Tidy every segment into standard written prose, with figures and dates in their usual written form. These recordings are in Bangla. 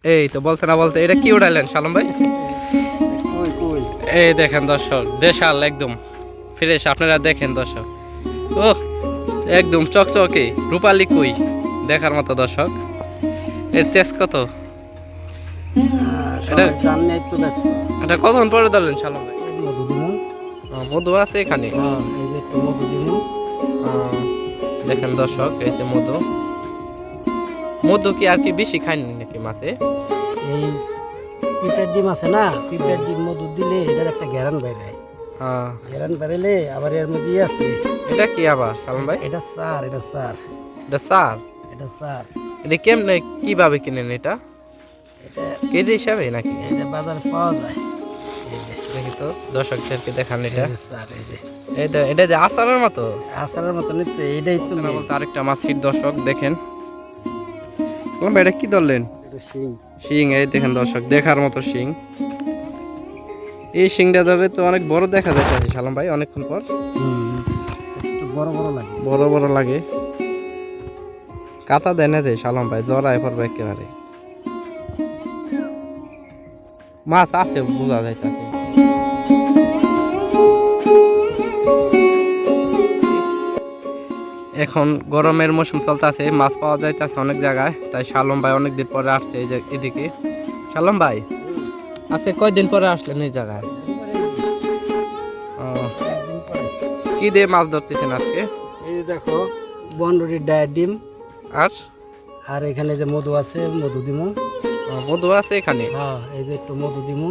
এই তো বলতে না বলতে এটা কি উড়াইলেন শালম ভাই? এই দেখেন দর্শক, দেশাল একদম ফ্রেশ। আপনারা দেখেন দর্শক, ও একদম চকচকে রূপালি কই, দেখার মতো দর্শক। এর চেস কত? এটা এটা কতক্ষণ পরে ধরলেন শালম ভাই? মধু আছে এখানে। দেখেন দর্শক, এই যে মধু। মধু কি আর কি বেশি খায়নি নাকি মাছে? এই পিঁপড়ার ডিম আছে না, পিঁপড়ার ডিম মধু দিলে এটার একটা ঘেরান বেরোয়। ঘেরান বেরোলে আবার এর মধ্যে আছে। এটা কি আবার শালম ভাই? এটা সার, এটা সার, এটা সার। এটা সার। এটা কেমনে কিভাবে কিনেন এটা? এটা কেজি হিসাবে নাকি? এটা বাজারে পাওয়া যায়। দেখি তো দর্শকদেরকে দেখান এটা। সার এই যে এটা যে আচারের মতো। আচারের মতো নিতে এটাই তো না বলতে আরেকটা মাছ ছিট দর্শক দেখেন। শালম ভাই এটা কি ধরলেন? শিং। শিং, এই দেখেন দর্শক, দেখার মতো শিং। এই শিংটা ধরে তো অনেক বড় দেখা যাচ্ছে শালম ভাই অনেকক্ষণ পর। একটু বড় বড় লাগে। বড় বড় লাগে। কাতা দেয় না যে শালম ভাই, জড়ায় পড়বে একেবারে। মাছ আছে বোঝা যাইতেছে। এখন গরমের মৌসুম চলতেছে, মাছ পাওয়া যাইতেছে অনেক জায়গায়, তাই শালম ভাই অনেকদিন পরে আসছে এই যে এদিকে। শালম ভাই আজকে কয়দিন পরে আসলেন এই জায়গায়? কি দিয়ে মাছ ধরতেছেন আজকে? এই যে দেখো, বনরুটির ডায়ের ডিম। আর আর এখানে যে মধু আছে, মধু দিমু। মধু আছে এখানে। হ্যাঁ, এই যে একটু মধু দিমু।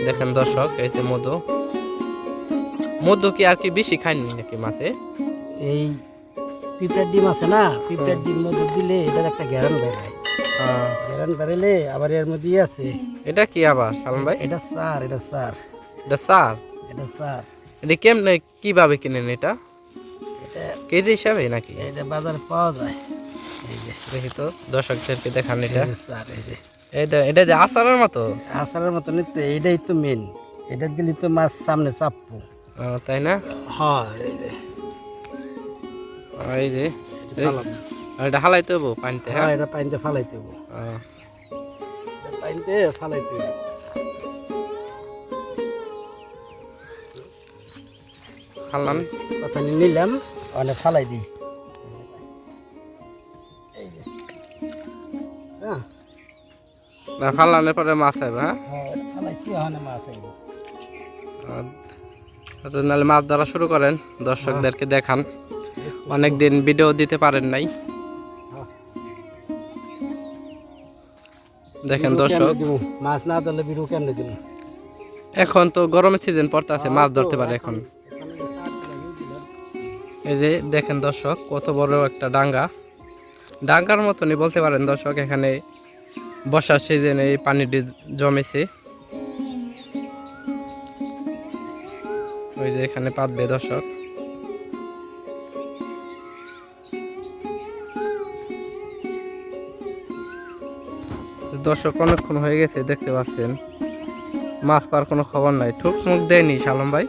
দেখেন দর্শক, এই যে মধু। মধু কি আর কি বেশি খায়নি নাকি মাছে? এই পিঁপড়ার ডিম আছে না, পিঁপড়ার ডিম মধু দিলে এটার একটা ঘেরান বেরোয়। ঘেরান বেরোলে আবার এর মধ্যে আছে। এটা কি আবার শালম ভাই? এটা সার, এটা সার, এটা সার। এটা সার। এটা কেমনে কিভাবে কিনেন এটা? এটা কেজি হিসাবে নাকি? এটা বাজারে পাওয়া যায়। এই যে দেখি তো দর্শকদেরকে দেখান এটা। সার এই যে এটা যে আচারের মতো। আচারের মতো নিতে এটাই তো মেন। এটা দিলে তো মাছ সামনে চাপবো। তাই না? হ্যাঁ, এই যে এটা হালাইতে হবো পানিতে। হ্যাঁ, এটা পানিতে ফালাইতে হবো। আহ, পানিতে ফালাইতে হবো। হালান। কথা নিলাম, অনেক ফালাই দিই। এই যে না ফালানোর পরে মাছ আইবে। হ্যাঁ, ফালাইছি, ওখানে মাছ আইব। নাহলে মাছ ধরা শুরু করেন, দর্শকদেরকে দেখান। অনেকদিন ভিডিও দিতে পারেন নাই। দেখেন দর্শক, মাছ না ধরলে বিরু কেমনে দিব? এখন তো গরমের সিজন পড়তেছে, মাছ ধরতে পারে এখন। এই যে দেখেন দর্শক, কত বড় একটা ডাঙ্গা। ডাঙ্গার মতনই বলতে পারেন দর্শক। এখানে বর্ষার সিজনে এই পানিটি জমেছে। ওই যে এখানে পাতবে দর্শক। দর্শক অনেকক্ষণ হয়ে গেছে, দেখতে পাচ্ছেন মাছ পাওয়ার কোনো খবর নাই। ঠুক মুখ দেয়নি শালম ভাই?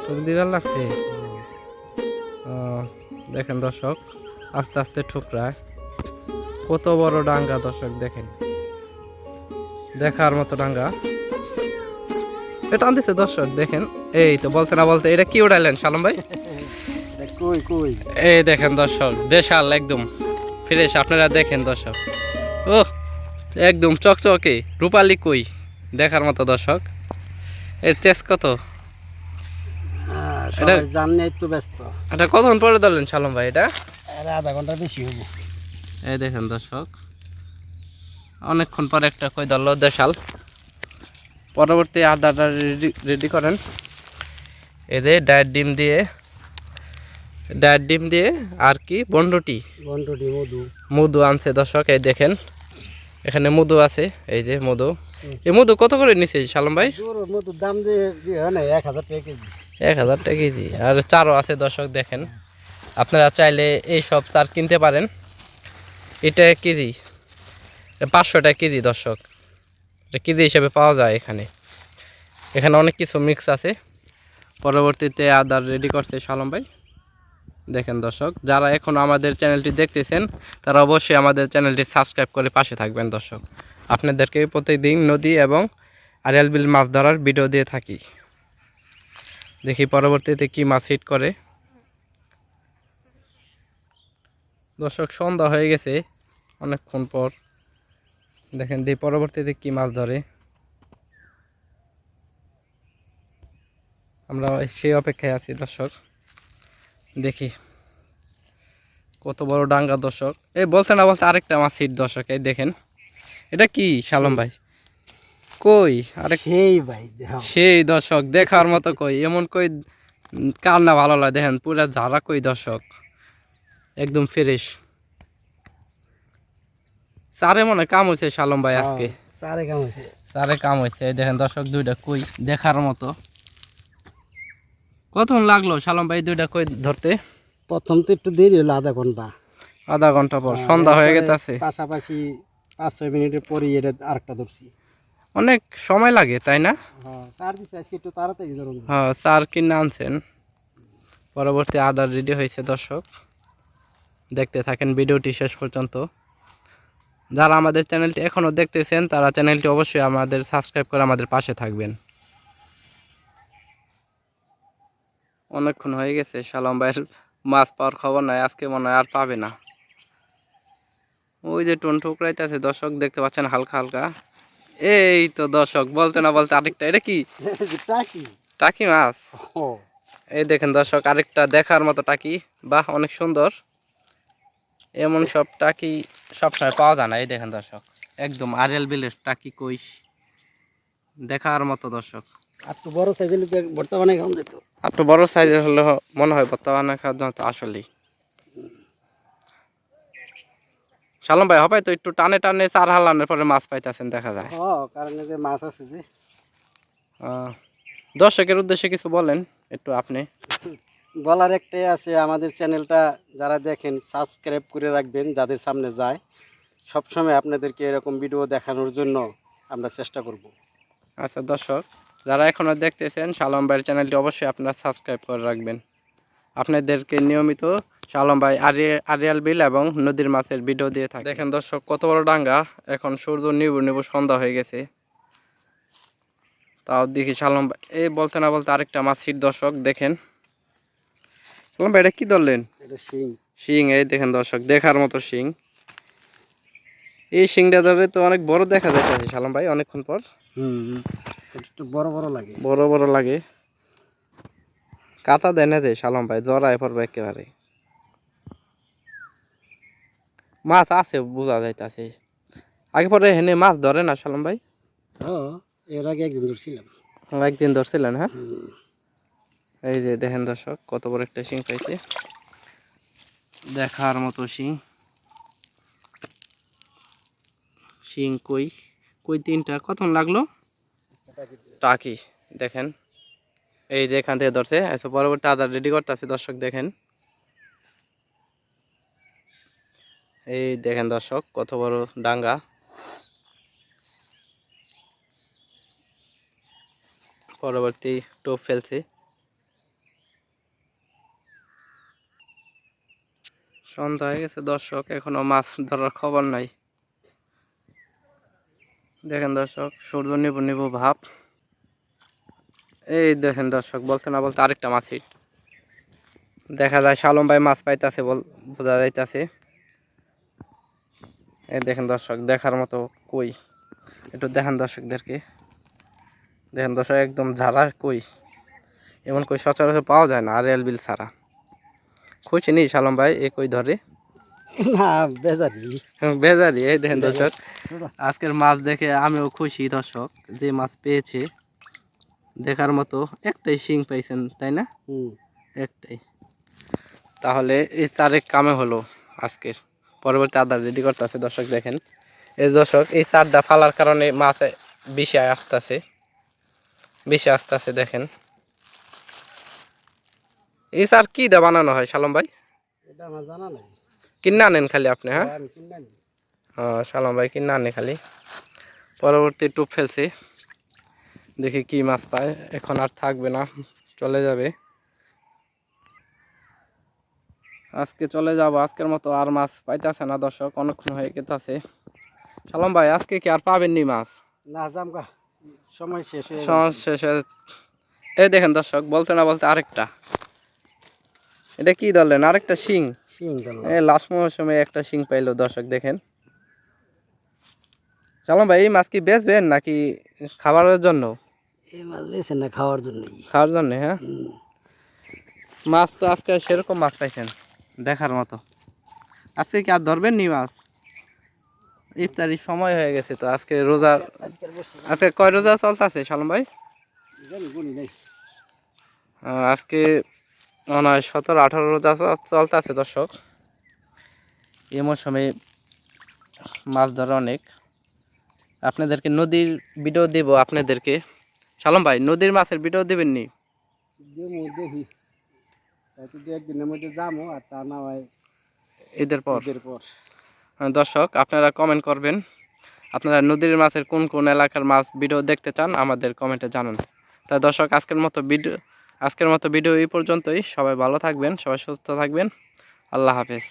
ঠুক দিবার লাগছে। দেখেন দর্শক, আস্তে আস্তে ঠুকরায়। কত বড় ডাঙ্গা দর্শক, দেখেন দেখার মতো ডাঙ্গা। এটা আনতেছে দর্শক, দেখেন। এই তো বলতে না বলতে এটা কি উড়াইলেন শালম ভাই? এই দেখেন দর্শক, দেশাল একদম ফ্রেশ। আপনারা দেখেন দর্শক, ও একদম চকচকে রূপালি কই, দেখার মতো দর্শক। এর চেস কত? এটা জানলে একটু ব্যস্ত। এটা কতক্ষণ পরে ধরলেন শালম ভাই? এটা আধা ঘন্টা বেশি হবো। এই দেখেন দর্শক, অনেকক্ষণ পরে একটা কই ধরলো দেশাল। পরবর্তী আদাটা রেডি করেন। এদের ডায়ের ডিম দিয়ে আর কি বনরুটি মধু মধু আনছে দর্শক। এই দেখেন এখানে মধু আছে, এই যে মধু। এই মধু কত করে নিছে শালম ভাই? মধুর দাম দিয়ে 1000 টাকা কেজি। 1000 টাকা কেজি। আর চারও আছে দর্শক, দেখেন। আপনারা চাইলে এই সব চার কিনতে পারেন। এটা কেজি 500 টাকা কেজি দর্শক। এটা কেজি হিসেবে পাওয়া যায় এখানে। এখানে অনেক কিছু মিক্স আছে। পরবর্তীতে আদার রেডি করছে শালম ভাই। দেখেন দর্শক, যারা এখন আমাদের চ্যানেলটি দেখতেছেন তারা অবশ্যই আমাদের চ্যানেলটি সাবস্ক্রাইব করে পাশে থাকবেন দর্শক। আপনাদেরকে প্রতিদিন নদী এবং আড়িয়াল বিল মাছ ধরার ভিডিও দিয়ে থাকি। দেখি পরবর্তীতে কি মাছ হিট করে। দর্শক সন্ধ্যা হয়ে গেছে অনেকক্ষণ পর, দেখেন দিয়ে পরবর্তীতে কি মাছ ধরে। আমরা সেই অপেক্ষায় আছি দর্শক, দেখি কত বড় ডাঙ্গা দর্শক। এই বলছে না বলছে আরেকটা মাছ হিট দর্শক, এই দেখেন এটা কি শালম ভাই, কই আরেক সেই ভাই দেখো। সেই দর্শক দেখার মতো কই, এমন কই কার না ভালো লাগে। দেখেন পুরা ঝাড়া কই দর্শক, একদম ফ্রেশ। চারে মনে কাম হয়েছে শালম ভাই আজকে, চারে কাম হয়েছে। চারে কাম হয়েছে। এই দেখেন দর্শক দুইটা কই দেখার মতো। কতক্ষণ লাগলো শালম ভাই দুইটা কই ধরতে? প্রথম তো একটু দেরি হলো, আধা ঘন্টা। আধা ঘন্টা পর সন্ধ্যা হয়ে গেছে। পাশাপাশি 5-6 মিনিটের পরই এটা আরেকটা ধরছি। অনেক সময় লাগে তাই না? হ্যাঁ, চার দিচ্ছে আজকে একটু তাড়াতাড়ি ধরুন। হ্যাঁ চার কিনে আনছেন। পরবর্তী আদার রেডি হয়েছে দর্শক, দেখতে থাকেন ভিডিওটি শেষ পর্যন্ত। যারা আমাদের চ্যানেলটি এখনও দেখতেছেন তারা চ্যানেলটি অবশ্যই আমাদের সাবস্ক্রাইব করে আমাদের পাশে থাকবেন। অনেকক্ষণ হয়ে গেছে, শালম ভাইয়ের মাছ পাওয়ার খবর নাই, আজকে মনে হয় আর পাবে না। ওই যে টুন ঠুকরাইতেছে দর্শক, দেখতে পাচ্ছেন হালকা হালকা। এই তো দর্শক বলতে না বলতে আরেকটা, এটা কি টাকি? টাকি মাছ। ও এই দেখেন দর্শক আরেকটা দেখার মতো টাকি, বাহ অনেক সুন্দর। এমন সব টাকি সবসময় পাওয়া যায় না। এই দেখেন দর্শক একদম আড়িয়াল বিলের টাকি কই দেখার মতো দর্শক। আর তো বড় সাইজের বর্তমানে খাওয়া যেত। একটু বড় সাইজের হলে মনে হয় বর্তমানে খাওয়ার জন্য তো আসলেই। শালম ভাই হবে তো একটু টানে টানে চার হালানোর পরে মাছ পাইতেছেন দেখা যায়। কারণ এই যে মাছ আছে যে। দর্শকের উদ্দেশ্যে কিছু বলেন একটু আপনি। বলার একটাই আছে, আমাদের চ্যানেলটা যারা দেখেন সাবস্ক্রাইব করে রাখবেন, যাদের সামনে যায় সবসময় আপনাদেরকে এরকম ভিডিও দেখানোর জন্য আমরা চেষ্টা করব। আচ্ছা দর্শক, যারা এখনও দেখতেছেন শালম ভাইয়ের চ্যানেলটি অবশ্যই আপনারা সাবস্ক্রাইব করে রাখবেন। আপনাদেরকে নিয়মিত শালম ভাই আড়িয়াল বিল এবং নদীর মাছের ভিডিও দিয়ে থাকে। দেখেন দর্শক কত বড় ডাঙ্গা, এখন সূর্য নিবু নিবু সন্ধ্যা হয়ে গেছে, তাও দেখি শালম ভাই এই বলতে না বলতে আরেকটা মাছ ছিট দর্শক। দেখেন শালম ভাই এটা কি ধরলেন? এটা শিং। শিং, এই দেখেন দর্শক দেখার মতো শিং। এই শিংটা ধরে তো অনেক বড় দেখা যাচ্ছে শালম ভাই অনেকক্ষণ পর। একটু বড় বড় লাগে। বড় বড় লাগে। কাতা দেয় না যে শালম ভাই, জড়ায় পড়বে একেবারে। মাছ আছে বোঝা যাইতেছে। আগে পরে হেনে মাছ ধরে না শালম ভাই? এর আগে একদিন ধরছিলাম। একদিন ধরছিলেন? হ্যাঁ এই যে দেখেন দর্শক কত বড় একটা শিং পাইছে, দেখার মতো শিং। শিং কই কই তিনটা। কতক্ষণ লাগলো? টাকি দেখেন এই যে এখান থেকে ধরছে। আচ্ছা পরবর্তী আদার রেডি করতেছে দর্শক। দেখেন এই দেখেন দর্শক কত বড় ডাঙ্গা। পরবর্তী টোপ ফেলছে। সন্ধ্যা হয়ে গেছে দর্শক, এখনো মাছ ধরার খবর নাই। দেখেন দর্শক সূর্য নিবু নিবু ভাব। এই দেখেন দর্শক বলতে না বলতে আরেকটা মাছ হিট দেখা যায়। শালম ভাই মাছ পাইতেছে বোঝা যাইতেছে। এই দেখেন দর্শক দেখার মতো কই, একটু দেখেন দর্শকদেরকে। দেখেন দর্শক একদম ঝাড়া কই, এমন কই সচরাচর পাওয়া যায় না আড়িয়াল বিল ছাড়া। খুশি নি শালম ভাই এ কই ধরে? না বেজারি। বেজারি। এই দেখেন দর্শক আজকের মাছ দেখে আমিও খুশি দর্শক, যে মাছ পেয়েছে দেখার মতো। একটাই শিং পাইছেন তাই না? একটাই। তাহলে এই চারেক কামে হলো আজকের। পরবর্তী আদার রেডি করতে আছে দর্শক। দেখেন এই দর্শক এই চারটা ফালার কারণে মাছ বেশি আসতেছে, বেশি আসতেছে। দেখেন এই চার কি দা বানানো হয় শালম ভাই? এটা আমার জানা নাই। কিনা আনেন খালি আপনি? হ্যাঁ আমি কিনে আনি। শালম ভাই কিনা আনে খালি। পরবর্তী টুপ ফেলছি, দেখি কি মাছ পায়। এখন আর থাকবে না, চলে যাবে। আজকে চলে যাব, আজকের মতো আর মাছ পাইতেছে না দর্শক, অনেকক্ষণ হয়ে গেছে। সালাম ভাই, আজকে কি আর পাবেননি মাছ? না জামগা, সময় শেষ হয়ে সময় গেছে। শেষে এই দেখেন দর্শক, বলতে না বলতে আরেকটা, এটা কি ধরলেন? আরেকটা শিং। শিং ধরলাম। এই লাস্ট মৌসুমে একটা শিং পাইলো দর্শক, দেখেন। সালাম ভাই, এই মাছ কি বেচবেন নাকি খাবারের জন্য? এই মাছ বেছে না, খাওয়ার জন্যই। খাওয়ার জন্য, হ্যাঁ। মাছ তো আজকে সেরকম মাছ পাইছেন দেখার মতো। আজকে কি আর ধরবেন নি মাছ? ইফতারির সময় হয়ে গেছে তো, আজকে রোজা। আজকে কয় রোজা চলতেছে সালাম ভাই? আজকে মনে হয় 17-18 রোজা চলতেছে দর্শক। এই মৌসুমে মাছ ধরা অনেক। আপনাদেরকে নদীর ভিডিও দেব আপনাদেরকে। সালাম ভাই, নদীর মাছের ভিডিও দেবেন নি? দেখি একদিনের মধ্যে যাবো, আর তা না হয় ঈদের পর। ঈদের পর। দর্শক, আপনারা কমেন্ট করবেন, আপনারা নদীর মাছের কোন কোন এলাকার মাছ ভিডিও দেখতে চান আমাদের কমেন্টে জানান। তাই দর্শক, আজকের মতো ভিডিও এই পর্যন্তই। সবাই ভালো থাকবেন, সবাই সুস্থ থাকবেন। আল্লাহ হাফেজ।